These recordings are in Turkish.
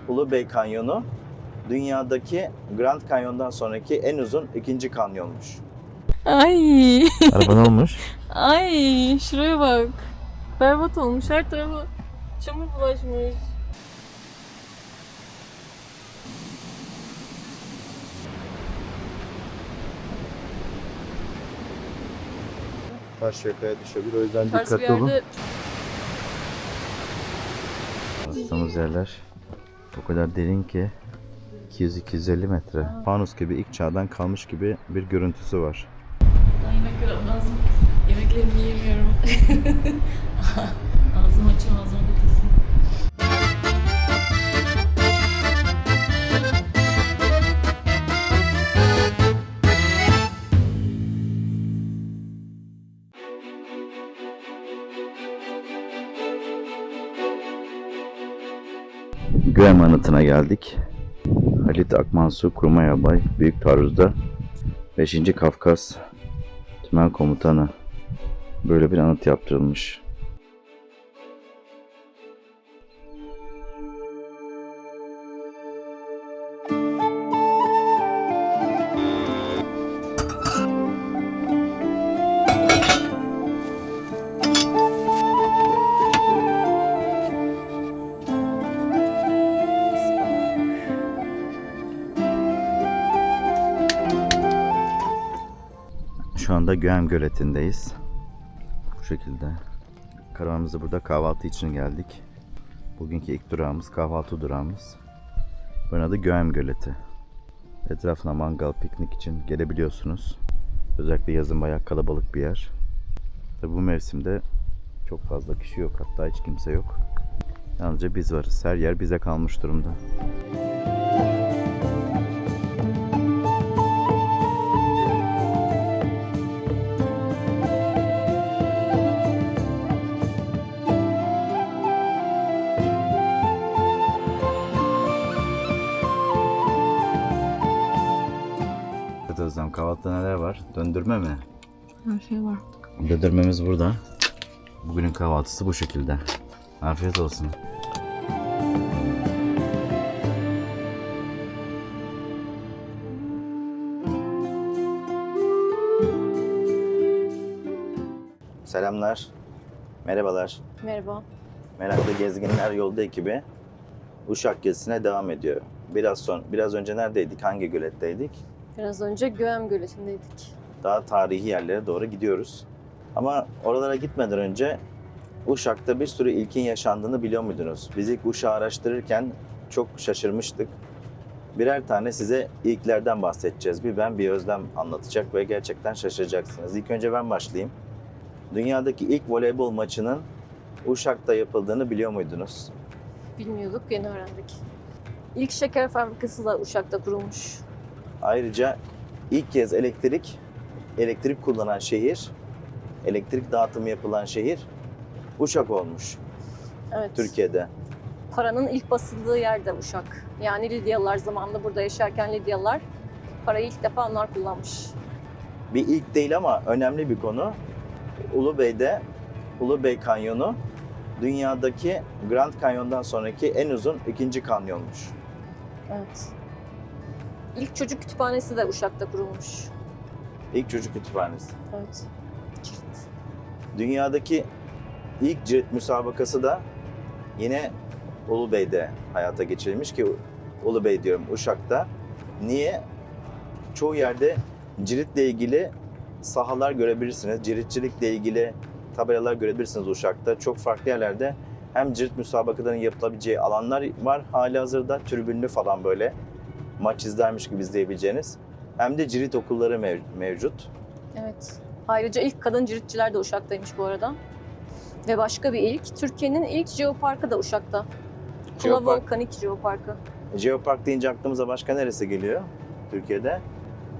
Ulubey Kanyonu dünyadaki Grand Canyon'dan sonraki en uzun ikinci kanyonmuş. Ay. Araba ne olmuş? Ay şuraya bak. Berbat olmuş. Her tarafa çamur bulaşmış. Taş yakaya düşebilir, o yüzden Ters bir dikkatli olun. yerde Bastığımız yerler o kadar derin ki 200-250 metre. Fanus gibi ilk çağdan kalmış gibi bir görüntüsü var. daha yemek yemem lazım. Yemeklerimi yiyemiyorum. Ağzım açım ağzıma dökülsün. Göem Anıtı'na geldik. Halit Akmansu Kurmayabay Büyük Taarruz'da 5. Kafkas Tümen Komutanı böyle bir anıt yaptırılmış. Şu anda Göem Göleti'ndeyiz. Bu şekilde. Karavanımızda burada kahvaltı için geldik. Bugünkü ilk durağımız, kahvaltı durağımız. Buranın adı Göem Göleti. Etrafına mangal, piknik için gelebiliyorsunuz. Özellikle yazın bayağı kalabalık bir yer. Tabi bu mevsimde çok fazla kişi yok, hatta hiç kimse yok. Yalnızca biz varız. Her yer bize kalmış durumda. Evet Özlem, kahvaltıda neler var? Döndürme mi? Her şey var. Döndürmemiz burada. Bugünün kahvaltısı bu şekilde. Afiyet olsun. Selamlar. Merhabalar. Merhaba. Meraklı Gezginler Yolda ekibi Uşak gezisine devam ediyor. Biraz önce neredeydik? Hangi göletteydik? Biraz önce Göem Göleti'ndeydik. Daha tarihi yerlere doğru gidiyoruz. Ama oralara gitmeden önce Uşak'ta bir sürü ilkin yaşandığını biliyor muydunuz? Biz ilk Uşak'ı araştırırken çok şaşırmıştık. Birer tane size ilklerden bahsedeceğiz. Bir ben bir Özlem anlatacak ve gerçekten şaşıracaksınız. İlk önce ben başlayayım. Dünyadaki ilk voleybol maçının Uşak'ta yapıldığını biliyor muydunuz? Bilmiyorduk, yeni öğrendik. İlk şeker fabrikası da Uşak'ta kurulmuş. Ayrıca ilk kez elektrik kullanan şehir, elektrik dağıtımı yapılan şehir Uşak olmuş Evet. Türkiye'de. Paranın ilk basıldığı yer de Uşak. Yani Lidyalılar zamanında burada yaşarken Lidyalılar parayı ilk defa onlar kullanmış. Bir ilk değil ama önemli bir konu. Ulubey Kanyonu dünyadaki Grand Canyon'dan sonraki en uzun ikinci kanyonmuş. Evet. İlk çocuk kütüphanesi de Uşak'ta kurulmuş. İlk çocuk kütüphanesi. Evet. Cirit. Dünyadaki ilk cirit müsabakası da yine Ulubey'de hayata geçirilmiş ki Ulubey diyorum Uşak'ta. Niye? Çoğu yerde ciritle ilgili sahalar görebilirsiniz. Ciritçilikle ilgili tabelalar görebilirsiniz Uşak'ta. Çok farklı yerlerde hem cirit müsabakalarının yapılabileceği alanlar var halihazırda. Tribünlü falan böyle maç izlermiş gibi izleyebileceğiniz. Hem de cirit okulları mevcut. Evet. Ayrıca ilk kadın ciritçiler de Uşak'taymış bu arada. Ve başka bir ilk, Türkiye'nin ilk jeoparkı da Uşak'ta. Kula Jeopark. Volkanik Jeoparkı. Jeopark deyince aklımıza başka neresi geliyor Türkiye'de?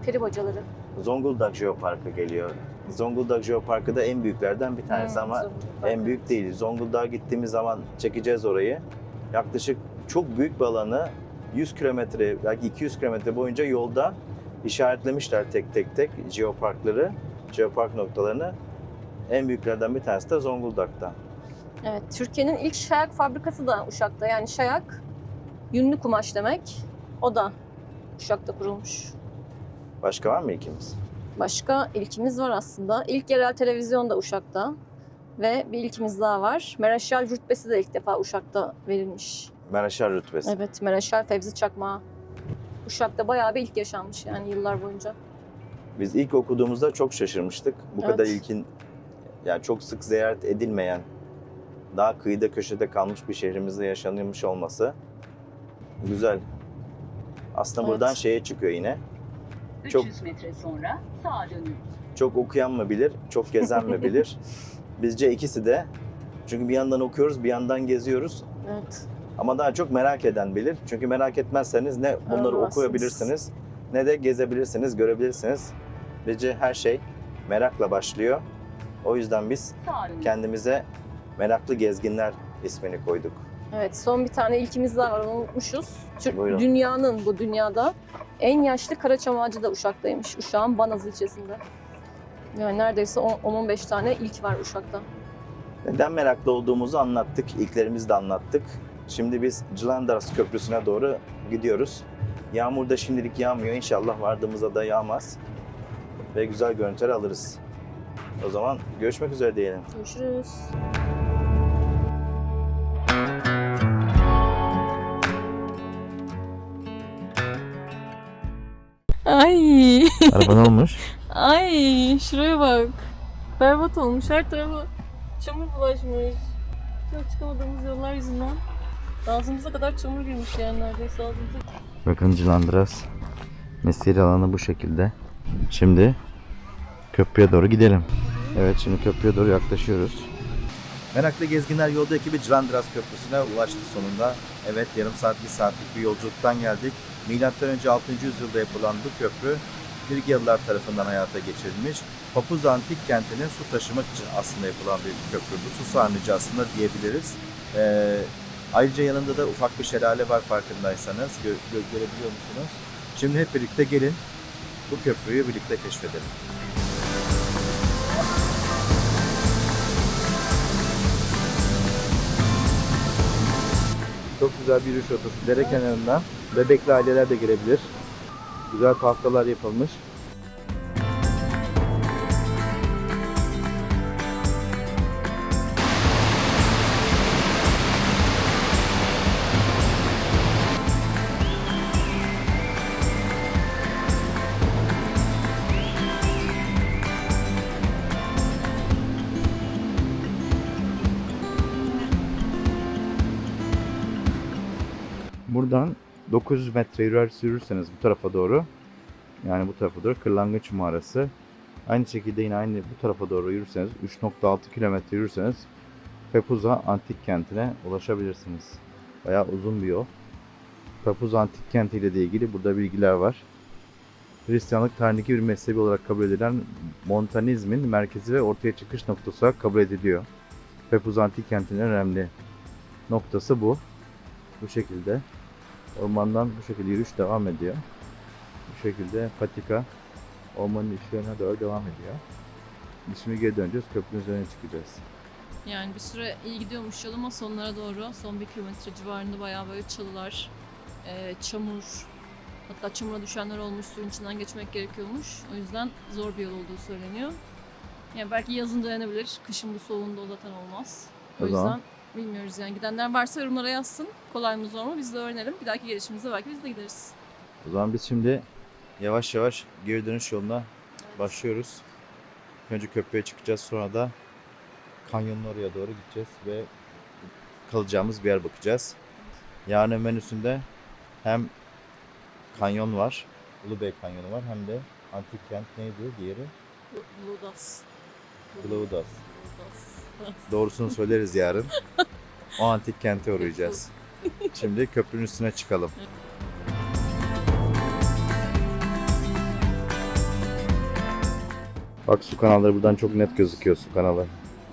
Peri bacaları. Zonguldak Jeoparkı geliyor. Zonguldak Jeoparkı da en büyüklerden bir tanesi ama Zonguldak, en büyük değil. Zonguldak'a gittiğimiz zaman çekeceğiz orayı. Yaklaşık çok büyük bir alanı 100 kilometre belki 200 kilometre boyunca yolda işaretlemişler tek tek jeoparkları, jeopark noktalarını. En büyüklerden bir tanesi de Zonguldak'ta. Evet, Türkiye'nin ilk şayak fabrikası da Uşak'ta. Yani şayak Yünlü kumaş demek. O da Uşak'ta kurulmuş. Başka var mı ilkimiz? Başka ilkimiz var aslında. İlk yerel televizyon da Uşak'ta. Ve bir ilkimiz daha var. Mereşal rütbesi de ilk defa Uşak'ta verilmiş. Mereşal rütbesi. Evet, Mereşal Fevzi Çakmağı. Uşak'ta bayağı bir ilk yaşanmış yani yıllar boyunca. Biz ilk okuduğumuzda çok şaşırmıştık. Bu Evet. kadar ilkin, yani çok sık ziyaret edilmeyen, daha kıyıda köşede kalmış bir şehrimizde yaşanıyormuş olması güzel. Aslında Evet. buradan şeye çıkıyor yine. 300 metre sonra sağa dönün. Çok okuyan mı bilir, çok gezen mi bilir? Bizce ikisi de. Çünkü bir yandan okuyoruz, bir yandan geziyoruz. Evet. Ama daha çok merak eden bilir. Çünkü merak etmezseniz ne bunları Aramazsınız. okuyabilirsiniz, ne de gezebilirsiniz, görebilirsiniz. Bizce her şey merakla başlıyor. O yüzden biz Sağa dönün. kendimize Meraklı Gezginler ismini koyduk. Evet, son bir tane ilkimiz daha var, onu unutmuşuz. Buyurun. Dünyanın, bu dünyada en yaşlı karaçam ağacı da Uşak'taymış. Uşak'ın Banaz ilçesinde. Yani neredeyse 10-15 tane ilk var Uşak'ta. Neden meraklı olduğumuzu anlattık, ilklerimizi de anlattık. Şimdi biz Cılandaras Köprüsü'ne doğru gidiyoruz. Yağmur da şimdilik yağmıyor. İnşallah vardığımızda da yağmaz. Ve güzel görüntüler alırız. O zaman görüşmek üzere diyelim. Görüşürüz. Ay, Araba ne olmuş? ay şuraya bak. Berbat olmuş, her tarafa çamur bulaşmış. Çok çıkamadığımız yollar yüzünden. Ağzımıza kadar çamur girmiş yani neredeyse ağzımıza. Bakın Cılandıras mesire alanı bu şekilde. Şimdi köprüye doğru gidelim. Evet, şimdi köprüye doğru yaklaşıyoruz. Meraklı Gezginler Yolda ekibi Cılandıras Köprüsü'ne ulaştı sonunda. Evet, yarım saat, bir saatlik bir yolculuktan geldik. Milattan önce 6. yüzyılda yapılan bu köprü Frigyalılar tarafından hayata geçirilmiş. Papuz Antik Kenti'nin su taşımak için aslında yapılan bir köprü. Bu su sarnıcı aslında diyebiliriz. Ayrıca yanında da ufak bir şelale var farkındaysanız. Görebiliyor musunuz? Şimdi hep birlikte gelin bu köprüyü birlikte keşfedelim. Çok güzel bir yürüyüş rotası. Dere kenarından bebekli aileler de gelebilir. Güzel tahtalar yapılmış. Buradan 900 metre yürürseniz bu tarafa doğru, yani bu tarafa doğru Kırlangıç Mağarası. Aynı şekilde yine aynı bu tarafa doğru yürürseniz 3.6 kilometre yürürseniz Pepuza Antik Kenti'ne ulaşabilirsiniz. Bayağı uzun bir yol. Pepuza Antik Kenti ile de ilgili burada bilgiler var. Hristiyanlık tarihindeki bir mezhebi olarak kabul edilen Montanizmin merkezi ve ortaya çıkış noktası olarak kabul ediliyor. Pepuza Antik Kenti'nin önemli noktası bu. Bu şekilde. Ormandan bu şekilde yürüyüş devam ediyor. Bu şekilde patika ormanın işlerine doğru devam ediyor. Biz şimdi geri döneceğiz. Köprünün üzerine çıkacağız. Yani bir süre iyi gidiyormuş yol ama sonlara doğru, son 1 kilometre civarında bayağı böyle çalılar, çamur, hatta çamura düşenler olmuş, suyun içinden geçmek gerekiyormuş. O yüzden zor bir yol olduğu söyleniyor. Yani belki yazın dayanabilir, kışın bu soğuğunda o zaten olmaz. O O zaman- yüzden bilmiyoruz yani. Gidenler varsa yorumlara yazsın. Kolay mı zor mu biz de öğrenelim. Bir dahaki gelişimizde belki biz de gideriz. O zaman biz şimdi yavaş yavaş geri dönüş yoluna başlıyoruz. Önce köprüye çıkacağız, sonra da kanyonun oraya doğru gideceğiz ve kalacağımız bir yer bakacağız. Yarın menüsünde hem kanyon var, Ulubey Kanyonu var, hem de antik kent neydi diğeri? Ludas. Glaudas. Doğrusunu söyleriz yarın. O antik kente uğrayacağız. Şimdi köprünün üstüne çıkalım. Bak, su kanalları buradan çok net gözüküyor, su kanalı.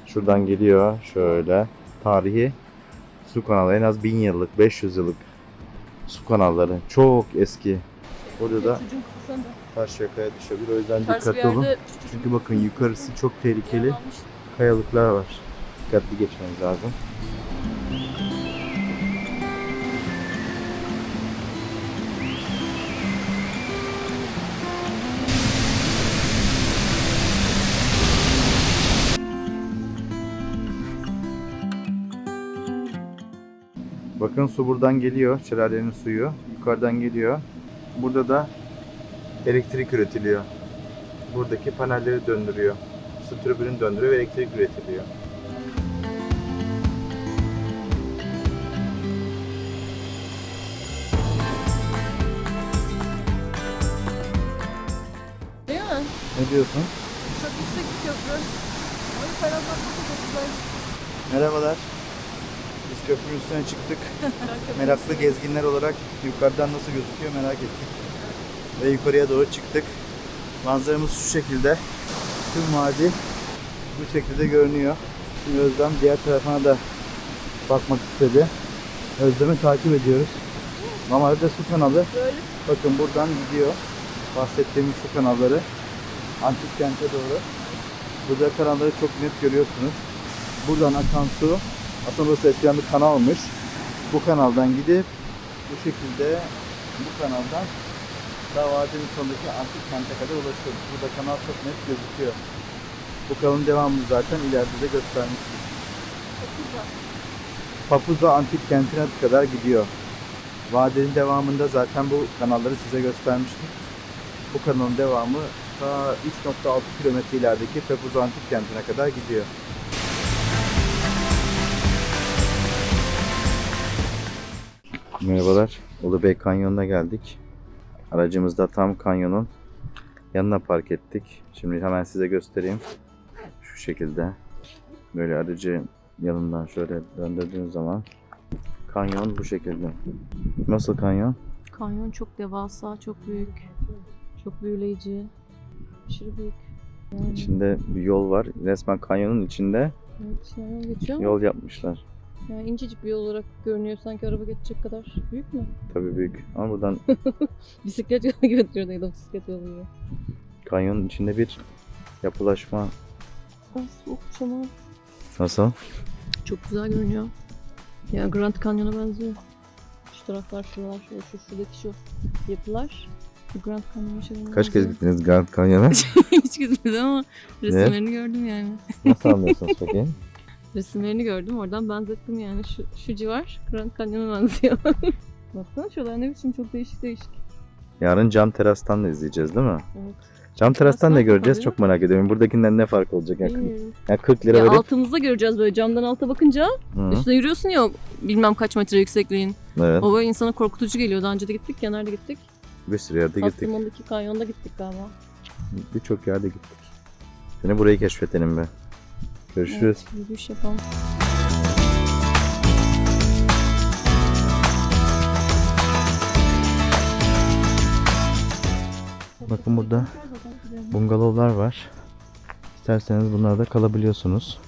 Şuradan geliyor şöyle. Tarihi su kanalı, en az 1000 yıllık, 500 yıllık su kanalları. Çok eski. Burada da Çocuğun kafasında Karşıyaka'ya düşebilir. O yüzden ters bir dikkatli olun. yerde Çünkü bakın yukarısı çok tehlikeli. yaralanmış. Kayalıklar var. Dikkatli geçmemiz lazım. Bakın su buradan geliyor. Şelalenin suyu. Yukarıdan geliyor. Burada da elektrik üretiliyor. Buradaki panelleri döndürüyor. Su türbünü döndürüyor ve elektrik üretiliyor. Değil mi? Ne diyorsun? Çok yüksek bir köprü. Ay ferahlatması çok güzel. Merhabalar. Biz köprünün üstüne çıktık. Meraklı gezginler olarak yukarıdan nasıl gözüküyor merak ettik. Ve yukarıya doğru çıktık. Manzaramız şu şekilde. Tüm vadi bu şekilde görünüyor. Şimdi Özlem diğer tarafına da bakmak istedi. Özlem'i takip ediyoruz. Normalde su kanalı. Böyle. Bakın buradan gidiyor. Bahsettiğimiz su kanalları. Antik kente doğru. Burada kanalları çok net görüyorsunuz. Buradan akan su, aslında burası eskiden bir kanalmış. Bu kanaldan gidip bu şekilde bu kanaldan daha vadinin sonundaki antik kente kadar ulaşıyor. Burada kanal çok net gözüküyor. Bu kanalın devamını zaten ileride de göstermiştim. Papuza antik kentine kadar gidiyor. Vadinin devamında zaten bu kanalları size göstermiştim. Bu kanalın devamı ta 3.6 kilometre ilerideki Papuza antik kentine kadar gidiyor. Merhabalar. Ulubey Kanyonu'na geldik. Aracımızı da tam kanyonun yanına park ettik. Şimdi hemen size göstereyim. Şu şekilde. Böyle aracı yanından şöyle döndürdüğünüz zaman kanyon bu şekilde. Nasıl kanyon? Kanyon çok devasa, çok büyük. Çok büyüleyici. Aşırı büyük. Yani, İçinde bir yol var. Resmen kanyonun içinde evet, içinden yol geçiyor ama yol yapmışlar. yani incecik bir yol olarak görünüyor. Sanki araba geçecek kadar. Büyük mü? Tabii büyük. Ama buradan Bisiklet yolu gibi duruyordu ya da bisiklet yolu gibi. kanyonun içinde bir yapılaşma. Ay soğuk ama Nasıl? çok güzel görünüyor. Ya Grand Canyon'a benziyor. Şu taraflar, şuralar, şuradaki şu yapılar. Bu Grand Canyon'a şey Kaç kez gittiniz Grand Canyon'a? Hiç gitmedim ama resimlerini gördüm yani. Nasıl anlıyorsunuz peki? Resimlerini gördüm, oradan benzettim yani. Şu civar Grand Canyon'a benziyor. Baksana şuralar ne biçim, çok değişik değişik. Yarın cam terastan da izleyeceğiz değil mi? Evet. Cam terastan ne Terastan göreceğiz? tabii. Çok merak ediyorum. Buradakinden ne fark olacak? Yani, Bilmiyorum. yani 40 lira Ya verip... altımızda göreceğiz böyle camdan alta bakınca. Hı, Üstüne yürüyorsun ya bilmem kaç metre yüksekliğin. evet. O böyle insana korkutucu geliyor. Daha önce de gittik ya, nerede gittik? Bir sürü yerde gittik. Kastamonu kanyonda gittik galiba. Birçok yerde gittik. Şimdi burayı keşfedelim be. Görüşürüz. Evet, yürüyüş yapalım. Bakın burada bungalovlar var. İsterseniz bunlarda kalabiliyorsunuz.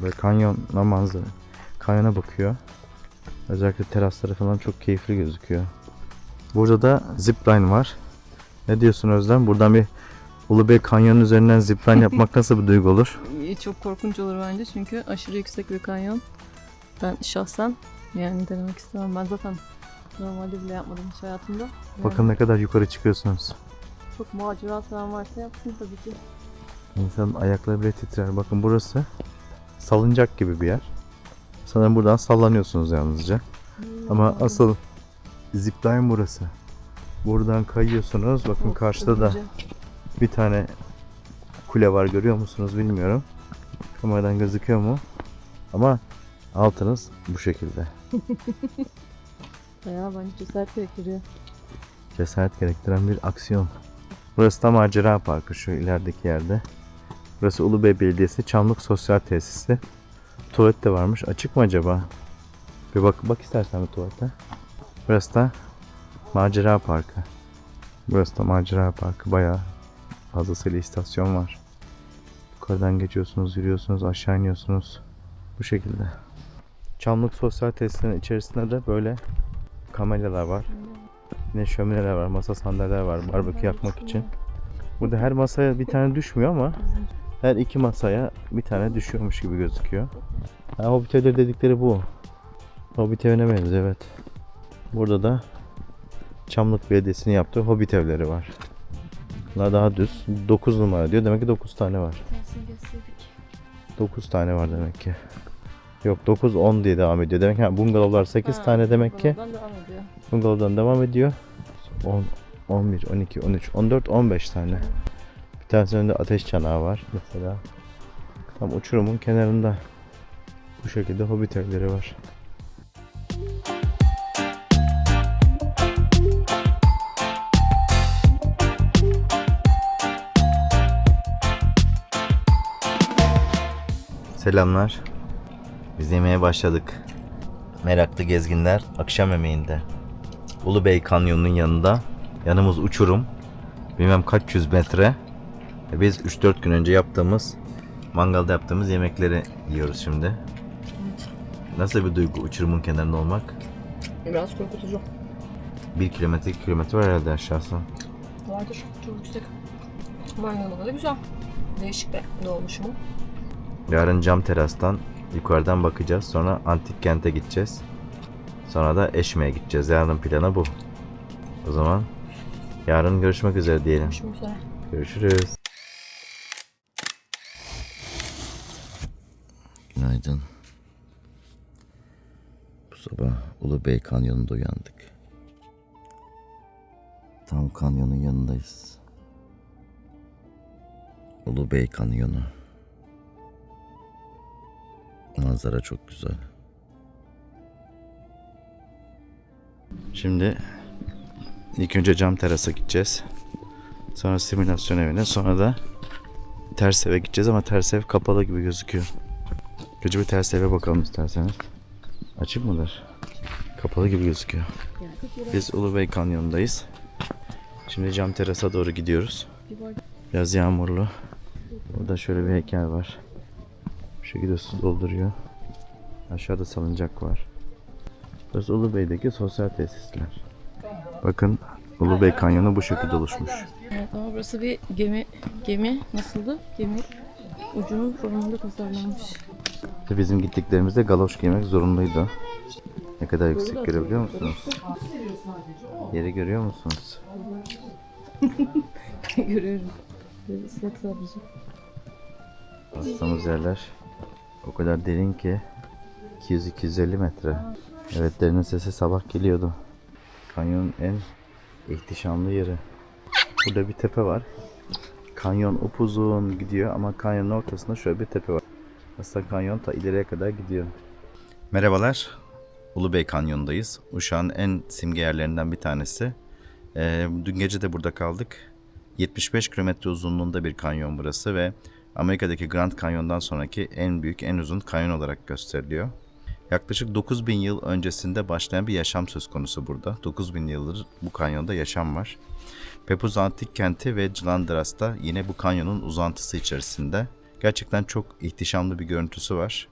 Böyle kanyona manzara. Kanyona bakıyor. Özellikle terasları falan çok keyifli gözüküyor. Burada da zipline var. Ne diyorsun Özlem? Buradan bir Ulubey Kanyonu üzerinden zipline yapmak nasıl bir duygu olur? Çok korkunç olur bence çünkü aşırı yüksek bir kanyon. Ben şahsen yani denemek istemem. Ben zaten normalde bile yapmadım hiç hayatımda. Yani Bakın ne kadar yukarı çıkıyorsunuz. çok macera falan varsa yapsın tabii ki. İnsanın ayakları bile titrer. Bakın burası salıncak gibi bir yer. Sanırım buradan sallanıyorsunuz yalnızca. Ama asıl zipline burası. Buradan kayıyorsunuz. Bakın Of, karşıda da çok bir tane kule var, görüyor musunuz bilmiyorum. Kameradan gözüküyor mu? Ama altınız bu şekilde. bayağı bence cesaret gerektiriyor. Cesaret gerektiren bir aksiyon. Burası da Macera Parkı, şu ilerideki yerde. Burası Ulubey Belediyesi Çamlık Sosyal Tesisi. Tuvalet de varmış. Açık mı acaba? Bir bak istersen bir tuvalete. Burası da Macera Parkı. Burası da Macera Parkı. Bayağı fazlasıyla istasyon var. Yukarıdan geçiyorsunuz, yürüyorsunuz, aşağı iniyorsunuz. Bu şekilde. Çamlık Sosyal Tesisinin içerisinde de böyle kamelyalar var. Yine şömineler var, masa sandalyeler var barbekü yapmak için. Burada her masaya bir tane düşmüyor ama her iki masaya bir tane düşüyormuş gibi gözüküyor. Hobbit evleri dedikleri bu. Hobbit evine benziyor, evet. Burada da Çamlık Belediyesi'nin yaptığı Hobbit evleri var. Bunlar daha düz. 9 numara diyor. Demek ki 9 tane var. 9 tane var demek ki. Yok 9-10 diye devam ediyor. Demek ki bungalovlar 8 tane demek ki. Bungalovdan devam ediyor. Bungalovdan devam ediyor. 10, 11, 12, 13, 14, 15 tane. Bir tanesinin önünde ateş çanağı var mesela. Tam uçurumun kenarında. Bu şekilde hobbit evleri var. Selamlar. Biz yemeğe başladık. Meraklı gezginler akşam yemeğinde. Ulubey Kanyonu'nun yanında. Yanımız uçurum. Bilmem kaç yüz metre. Biz 3-4 gün önce yaptığımız, mangalda yaptığımız yemekleri yiyoruz şimdi. Evet. Nasıl bir duygu uçurumun kenarında olmak? Biraz korkutucu. 1 kilometre, 2 kilometre var herhalde aşağısı. Vardır. Çok yüksek. Mangalda da güzel. Değişik bir dolmuş mu? Yarın cam terastan yukarıdan bakacağız. Sonra antik kente gideceğiz. Sonra da Eşme'ye gideceğiz. Yarın planı bu. O zaman yarın görüşmek üzere diyelim. Görüşmek üzere. Görüşürüz. Günaydın. Bu sabah Ulubey Kanyonu'nda uyandık. Tam kanyonun yanındayız. Ulubey Kanyonu. Manzara çok güzel. Şimdi ilk önce cam terasa gideceğiz. Sonra simülasyon evine, sonra da ters eve gideceğiz ama ters ev kapalı gibi gözüküyor. Önce bir ters eve bakalım isterseniz. Açık mıdır? Kapalı gibi gözüküyor. Biz Ulubey Kanyonu'ndayız. Şimdi cam terasa doğru gidiyoruz. Biraz yağmurlu. Burada şöyle bir heykel var. Bu şekilde su dolduruyor. Aşağıda salıncak var. Burası Ulubey'deki sosyal tesisler. Bakın Ulubey Kanyonu bu şekilde oluşmuş. Evet, ama burası bir gemi nasıldı? Gemi ucunun formunda tasarlanmış. Bizim gittiklerimizde galoş giymek zorunluydu. Ne kadar yüksek görebiliyor musunuz? Yeri görüyor musunuz? Görüyorum. Böyle ıslak sadece. Bastığımız yerler o kadar derin ki 200-250 metre. Evet, derinin sesi sabah geliyordu. Kanyonun en ihtişamlı yeri. Burada bir tepe var. Kanyon upuzun gidiyor ama kanyonun ortasında şöyle bir tepe var. Aslında kanyon ta ileriye kadar gidiyor. Merhabalar. Ulubey Kanyonu'ndayız. Uşak'ın en simge yerlerinden bir tanesi. Dün gece de burada kaldık. 75 kilometre uzunluğunda bir kanyon burası ve Amerika'daki Grand Canyon'dan sonraki en büyük, en uzun kanyon olarak gösteriliyor. Yaklaşık 9000 yıl öncesinde başlayan bir yaşam söz konusu burada. 9000 yıldır bu kanyonda yaşam var. Pepuz Antik Kenti ve Clandras da yine bu kanyonun uzantısı içerisinde. Gerçekten çok ihtişamlı bir görüntüsü var.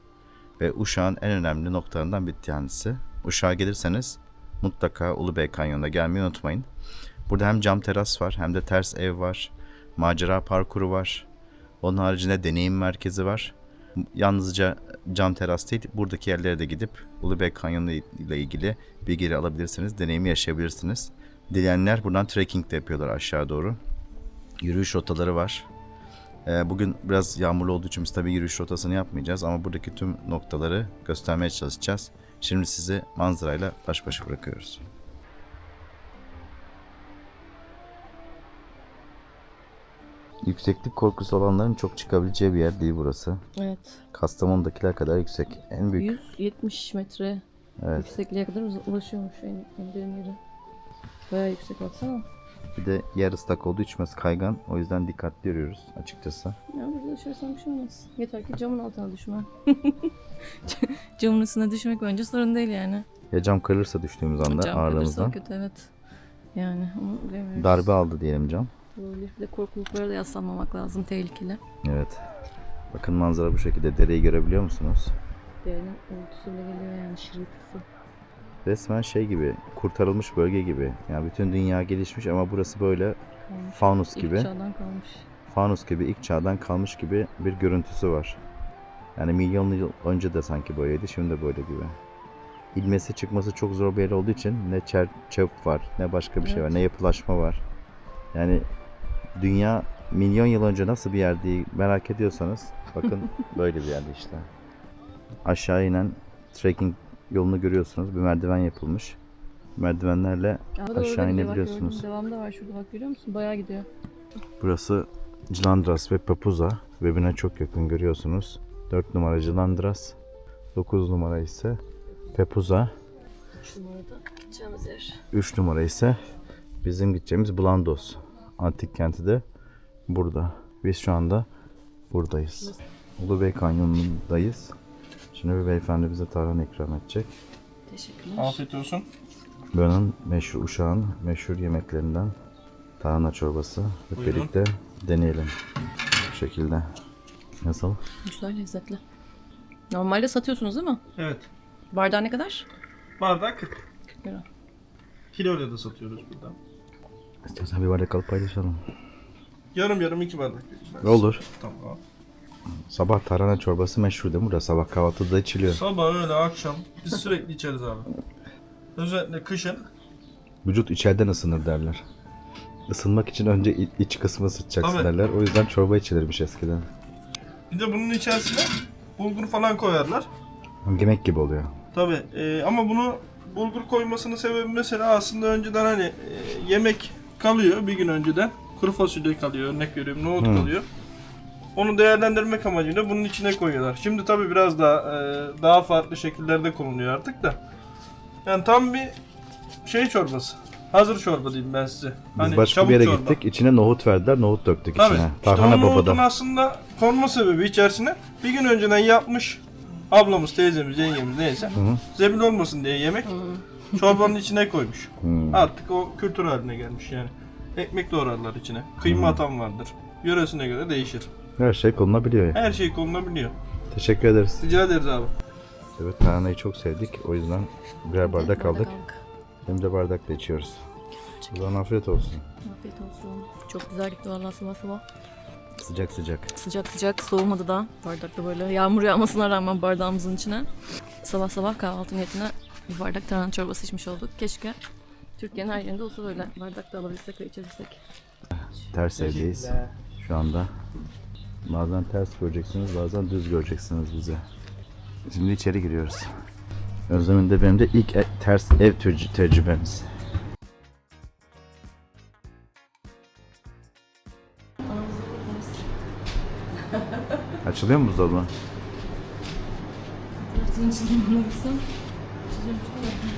Ve Uşak'ın en önemli noktalarından bir tanesi. Uşak'a gelirseniz mutlaka Ulubey Kanyonu'na gelmeyi unutmayın. Burada hem cam teras var, hem de ters ev var. Macera parkuru var. Onun haricinde deneyim merkezi var. Yalnızca cam teras değil, buradaki yerlere de gidip Ulubey Kanyonu ile ilgili bilgileri alabilirsiniz, deneyimi yaşayabilirsiniz. Dileyenler buradan trekking de yapıyorlar aşağı doğru. Yürüyüş rotaları var. Bugün biraz yağmurlu olduğu için biz tabii yürüyüş rotasını yapmayacağız ama buradaki tüm noktaları göstermeye çalışacağız. Şimdi sizi manzarayla baş başa bırakıyoruz. Yükseklik korkusu olanların çok çıkabileceği bir yer değil burası. Evet. Kastamonu'dakiler kadar yüksek. En büyük. 170 metre Evet. yüksekliğe kadar ulaşıyormuş en derin yeri. Bayağı yüksek, baksana. Bir de yer ıslak olduğu için biraz kaygan. O yüzden dikkatli yürüyoruz açıkçası. Ya burada düşersen bir şey olmaz. Yeter ki camın altına düşme. Camın üstüne düşmek bence sorun değil yani. Ya cam kırılırsa düştüğümüz anda Cam ağırlığımızdan. kötü, evet. Yani onu bilemiyoruz. Darbe aldı diyelim cam. Olabilir. Bir de korkuluklara da yaslanmamak lazım, tehlikeli. Evet. Bakın manzara bu şekilde. Dereyi görebiliyor musunuz? Derinin örtüsüyle geliyor yani, şırıltısı. Resmen şey gibi, kurtarılmış bölge gibi. Yani bütün dünya gelişmiş ama burası böyle fanus gibi. İlk çağdan kalmış. Fanus gibi, ilk çağdan kalmış gibi bir görüntüsü var. Yani milyon yıl önce de sanki böyleydi, şimdi de böyle gibi. İlmesi çıkması çok zor bir yer olduğu için ne çöp var, ne başka bir şey var, ne yapılaşma var. Yani dünya milyon yıl önce nasıl bir yerdi merak ediyorsanız bakın böyle bir yerde işte. aşağı inen trekking yolunu görüyorsunuz. Bir merdiven yapılmış. Merdivenlerle aşağı inebiliyorsunuz. Devamda var şurada, bak görüyor musun? Bayağı gidiyor. Burası Cilandras ve Papuza. Birbirine çok yakın görüyorsunuz. 4 numara Cilandras. 9 numara ise Papuza. 3 numarada gideceğimiz yer. 3 numara ise bizim gideceğimiz Blandos. Antik kenti de burada. Biz şu anda buradayız. Ulubey Kanyonu'ndayız. Şimdi bir beyefendi bize tarhana ikram edecek. Teşekkürler. Afiyet olsun. Buranın meşhur Uşak'ın meşhur yemeklerinden tarhana çorbası. Hep Buyurun. birlikte deneyelim. Bu şekilde. Nasıl? Güzel, lezzetli. Normalde satıyorsunuz değil mi? Evet. Bardağı ne kadar? Bardak 40. 40 lira. Kiloyla da satıyoruz burada. İstiyorsan bir bardak alıp paylaşalım. Yarım yarım 2 bardak. Olur. Tamam. Sabah tarhana çorbası meşhur değil mi? Burada sabah kahvaltıda içiliyor. Sabah öyle akşam biz sürekli içeriz abi. Özellikle kışın. Vücut içeriden ısınır derler. Isınmak için önce iç kısmı ısıtacaksın Tabii. derler. O yüzden çorba içilirmiş eskiden. Bir de bunun içerisine bulgur falan koyarlar. Yemek gibi oluyor. Tabi ama bunu bulgur koymasının sebebi mesela aslında önceden hani yemek kalıyor bir gün önceden. Kuru fasulye kalıyor, örnek veriyorum, nohut kalıyor. Onu değerlendirmek amacıyla bunun içine koyuyorlar. Şimdi tabi biraz daha farklı şekillerde konuluyor artık da. Yani tam bir şey çorbası. Hazır çorba diyeyim ben size. Biz başka bir yere çorba. gittik. İçine nohut verdiler. Nohut döktük Tabii. içine. İşte Tarhana o nohutun babada. aslında konma sebebi içerisine bir gün önceden yapmış ablamız, teyzemiz, yengemiz neyse. Hı. Zebil olmasın diye yemek çorbanın içine koymuş. Hmm. Artık o kültür haline gelmiş yani. Ekmek doğrarlar içine. Kıyma atan vardır. Yöresine göre değişir. Her şey konulabiliyor ya. Her şey konulabiliyor. Teşekkür ederiz. Rica ederiz abi. Evet, tarhanayı çok sevdik. O yüzden birer bardak aldık. Hem de bardakla içiyoruz. O zaman afiyet olsun. Afiyet olsun. Çok güzel gitti vallahi sabah sabah. Sıcak sıcak. Sıcak sıcak, soğumadı da. Bardakta böyle yağmur yağmasına rağmen bardağımızın içine. Sabah sabah kahvaltı niyetine bir bardak tarhana çorbası içmiş olduk. Keşke Türkiye'nin her yerinde olsa böyle bardakta alabilsek ve içebilsek. Ters evdeyiz. Şu anda. Bazen ters göreceksiniz, bazen düz göreceksiniz bizi. Şimdi içeri giriyoruz. Özlem'in de benim de ilk ters ev tecrübemiz. Açılıyor mu buzdolabı? Tartının içinde bulabilsem. İçeceğim işte bakın.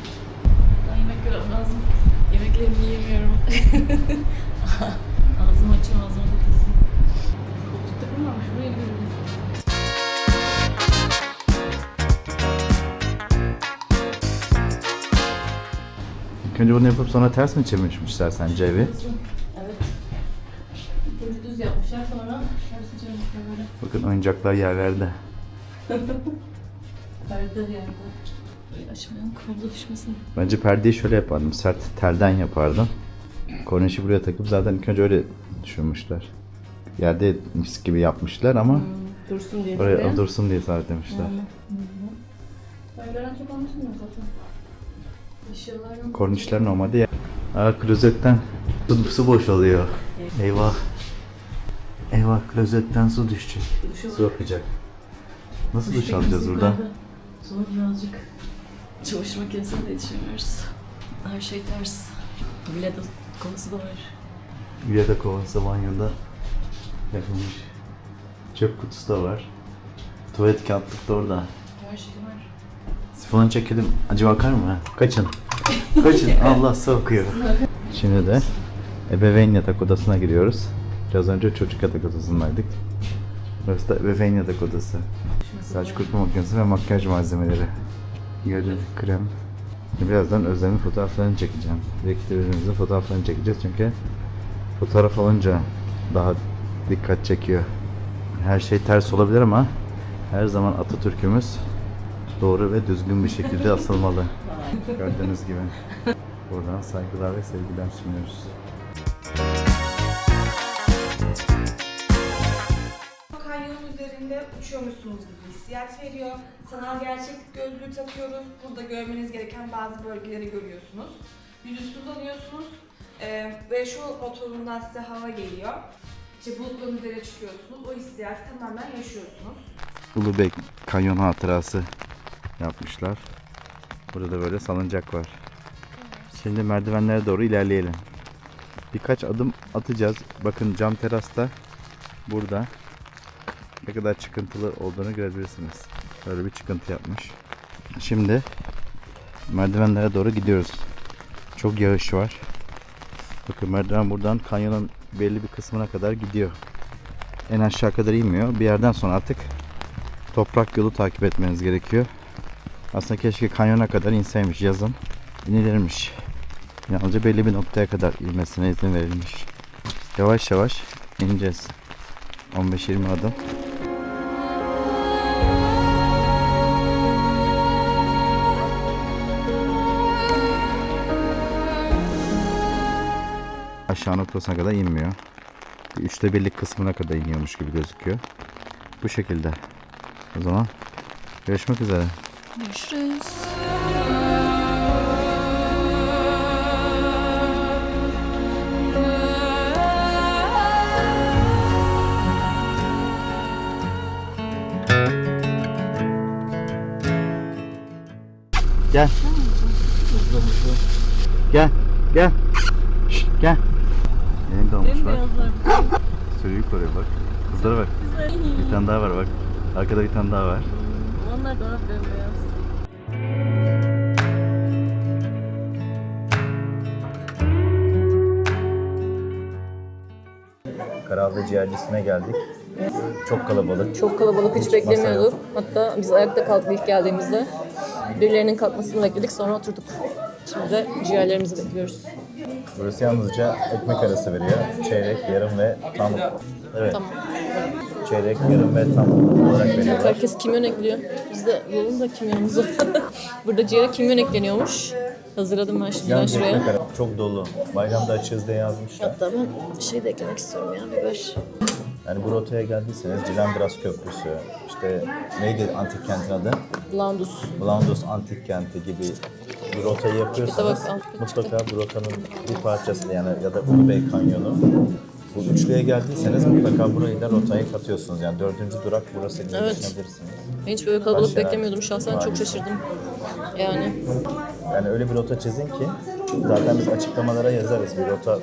Daha yemek görmem lazım. Yemeklerimi yiyemiyorum. Ağzım açım, ağzıma bakıyorsun. Koltuk takılmamış, buraya gidiyorum. İlk önce bunu yapıp sonra ters mi çevirmişler sence evi? Evet. İlk önce düz yapmışlar, sonra ters çevirmişler böyle. Bakın oyuncaklar yerlerde. Perde yerde. Böyle açmayan kolda düşmesin. Bence perdeyi şöyle yapardım. Sert telden yapardım. Kornişi buraya takıp zaten ilk önce öyle düşünmüşler. Yerde mis gibi yapmışlar ama Dursun diye. oraya dursun diye sabitlemişler. Perdeler çok anlaşılmıyor zaten. Eşyalar yok. Kornişler normalde klozetten su boşalıyor. Eyvah. Eyvah, klozetten su düşecek. Su akacak. Nasıl duş alacağız burada? Zor birazcık. Çamaşır makinesine de yetişemiyoruz. Her şey ters. Bile de konusu da var. Bir de kovası banyoda yapılmış. Çöp kutusu da var. Tuvalet kağıtlık da orada. Her şey var. Sifonu çekelim. Acı bakar mı? Kaçın. Kaçın. Allah su akıyor. Şimdi de ebeveyn yatak odasına giriyoruz. Biraz önce çocuk yatak odasındaydık. Burası da ebeveyn yatak odası. Saç kurutma makinesi ve makyaj malzemeleri. Gördüğünüz krem. Birazdan Özlem'in fotoğraflarını çekeceğim. Birlikte birbirimizin fotoğraflarını çekeceğiz çünkü fotoğraf alınca daha dikkat çekiyor. Her şey ters olabilir ama her zaman Atatürk'ümüz doğru ve düzgün bir şekilde asılmalı. Gördüğünüz gibi. Buradan saygılar ve sevgiler sunuyoruz. Kanyonun üzerinde uçuyormuşsunuz gibi hissiyat veriyor. Sanal gerçeklik gözlüğü takıyoruz. Burada görmeniz gereken bazı bölgeleri görüyorsunuz. Yüzüstü alıyorsunuz ve şu motorundan size hava geliyor. İşte bulutların üzerine çıkıyorsunuz. O hissiyatı tamamen yaşıyorsunuz. Ulubey Kanyon hatırası yapmışlar. Burada da böyle salıncak var. Şimdi merdivenlere doğru ilerleyelim. Birkaç adım atacağız. Bakın cam terasta burada ne kadar çıkıntılı olduğunu görebilirsiniz. Böyle bir çıkıntı yapmış. Şimdi merdivenlere doğru gidiyoruz. Çok yağış var. Bakın merdiven buradan kanyonun belli bir kısmına kadar gidiyor. En aşağı kadar inmiyor. Bir yerden sonra artık toprak yolu takip etmeniz gerekiyor. Aslında keşke kanyona kadar inseymiş yazın. İnilirmiş. Yalnızca belli bir noktaya kadar inmesine izin verilmiş. Yavaş yavaş ineceğiz. 15-20 adım. Aşağı noktasına kadar inmiyor. 1/3'lik kısmına kadar iniyormuş gibi gözüküyor. Bu şekilde. O zaman görüşmek üzere. Görüşürüz. Gel. Gel. Gel. Şşt, gel. Yeni doğmuş bak. Sürüyü koruyor bak. Kızlara bak. Bir tane daha var bak. Arkada bir tane daha var. Onlar da bembeyaz. Karallı ciğercisine geldik. Çok kalabalık. Çok kalabalık, hiç Hiç beklemiyorduk. Hatta biz ayakta kalktık ilk geldiğimizde. Birilerinin kalkmasını bekledik, sonra oturduk. Şimdi de ciğerlerimizi bekliyoruz. Burası yalnızca ekmek arası veriyor. Çeyrek, yarım ve tam. Evet. Tamam. Çeyrek, yarım ve tam olarak veriyorlar. Herkes kimyon ekliyor. Biz de bulalım da kimyonumuzu. Burada ciğere kimyon ekleniyormuş. Hazırladım ben şimdiden Yalnız ekmek şuraya. arası çok dolu. Bayramda açığız diye yazmışlar. Hatta ben şey de eklemek istiyorum ya, biber. Yani bu rotaya geldiyseniz Cilandıras Köprüsü, işte neydi antik kentin adı? Blandus. Blandus Antik Kenti gibi bir rotayı yapıyorsanız Çıktı bak, mutlaka bu rotanın bir parçası yani ya da Ulubey Kanyonu. Bu üçlüye geldiyseniz mutlaka burayı da rotaya katıyorsunuz. Yani 4. durak burası gibi Evet. düşünebilirsiniz. Ben hiç böyle kalabalık Aşağı. beklemiyordum. Şahsen çok şaşırdım. Yani Yani öyle bir rota çizin ki zaten biz açıklamalara yazarız. Bir rota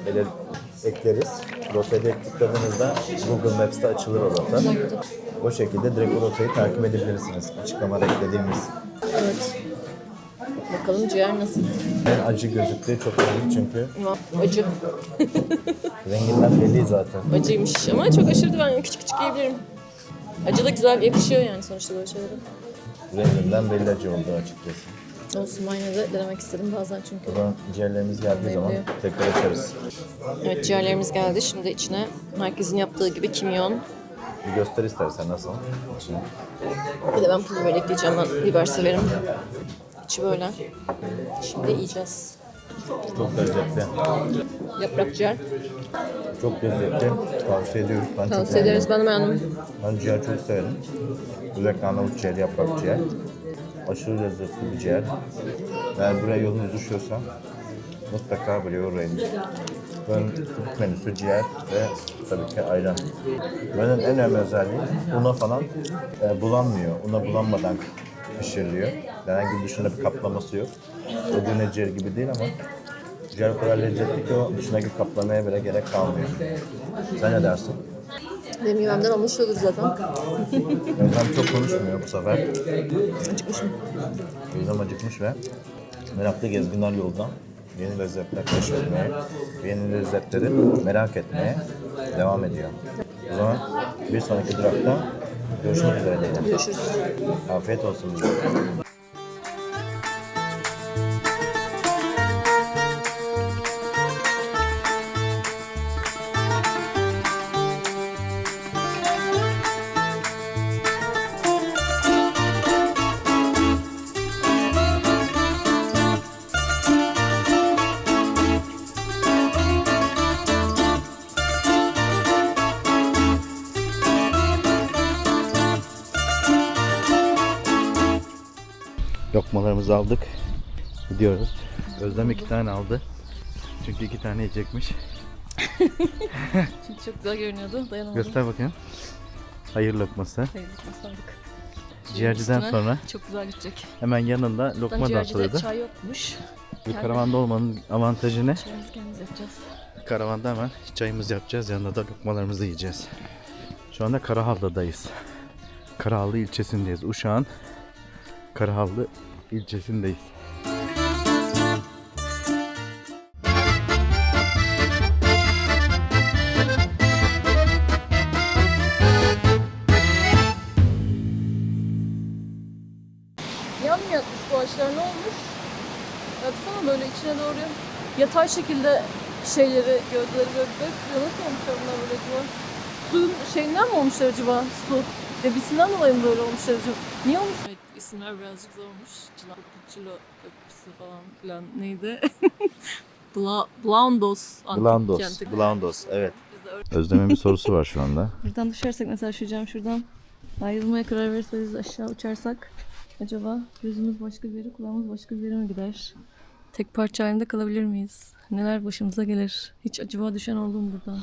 ekleriz. Rotayı da tıkladığınızda Google Maps'te açılır o rota. O şekilde direkt o rotayı takip edebilirsiniz. Açıklamada eklediğimiz. evet. Bakalım ciğer nasıl? En acı gözüktüğü çok belli çünkü Acı. renginden belli zaten. Acıymış ama çok aşırı, ben küçük küçük yiyebilirim. Acı da güzel yakışıyor yani sonuçta böyle şeylere. Renginden belli acı olduğu açıkçası. Olsun, ben yine de denemek istedim bazen çünkü. O zaman ciğerlerimiz geldiği zaman tekrar açarız. Evet, ciğerlerimiz geldi. Şimdi içine herkesin yaptığı gibi kimyon. Bir göster istersen nasıl içini. Bir de ben pul biber ekleyeceğim. Ben biber severim. İçi böyle. Şimdi yiyeceğiz. Çok lezzetli. Yaprak ciğer. Çok lezzetli. Tavsiye ediyoruz. Ben çok Tavsiye ederiz. Ben beğendim. Ben ciğer çok severim. Özellikle Arnavut ciğer, yaprak ciğer. Aşırı lezzetli bir ciğer. Eğer buraya yolunuz düşüyorsa mutlaka buraya uğrayın. Buranın tipik menüsü ciğer ve tabii ki ayran. Buranın en önemli özelliği una falan bulanmıyor. Una bulanmadan pişiriliyor. Herhangi bir dışında bir kaplaması yok. Ödüne ciğer gibi değil ama ciğer o kadar lezzetli ki o dışındaki kaplamaya bile gerek kalmıyor. Sen ne dersin? Benim yememden anlaşılır zaten. Özlem çok konuşmuyor bu sefer. Acıkmışım. Özlem acıkmış ve meraklı gezginler yolda yeni lezzetler keşfetmeye, yeni lezzetleri merak etmeye devam ediyor. O zaman bir sonraki durakta görüşmek üzere diyelim. Görüşürüz. Afiyet olsun bize. Lokmalarımızı aldık. Gidiyoruz. Özlem 2 tane aldı. Çünkü 2 tane yiyecekmiş. Çünkü çok güzel görünüyordu. Dayanamadım. Göster bakayım. Hayır lokması. Hayır, basardık. Ciğerciden üstüne sonra çok güzel gidecek. hemen yanında Zaten lokma da ciğercide atılırdı. çay yokmuş. Bu karavanda olmanın avantajı ne? Çayımızı kendimiz yapacağız. Karavanda hemen çayımızı yapacağız. Yanında da lokmalarımızı yiyeceğiz. Şu anda Karahallı'dayız. Karahallı ilçesindeyiz. Uşak'ın Karahallı ilçesindeyiz. Yan mı yatmış bu ağaçlar, ne olmuş? Baksana böyle içine doğru yatay şekilde şeyleri, gövdeleri böyle böyle nasıl olmuşlar bunlar böyle acaba? Suyun şeyinden mi olmuşlar acaba? Su debisinden dolayı mı böyle olmuşlar acaba? Niye olmuş? Evet, isimler birazcık zormuş. Çilo köprüsü falan filan neydi? Bloundos antik Bloundos. kenti. Bloundos, evet. Biz de öyle- Özlem'in bir sorusu var şu anda. Buradan düşersek mesela şuradan ayrılmaya karar verirseniz aşağı uçarsak acaba gözümüz başka bir yere, kulağımız başka bir yere mi gider? Tek parça halinde kalabilir miyiz? Neler başımıza gelir? Hiç acaba düşen oldu mu buradan?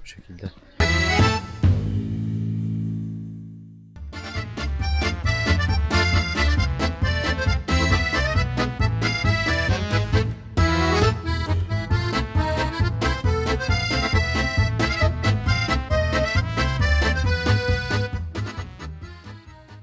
Bu şekilde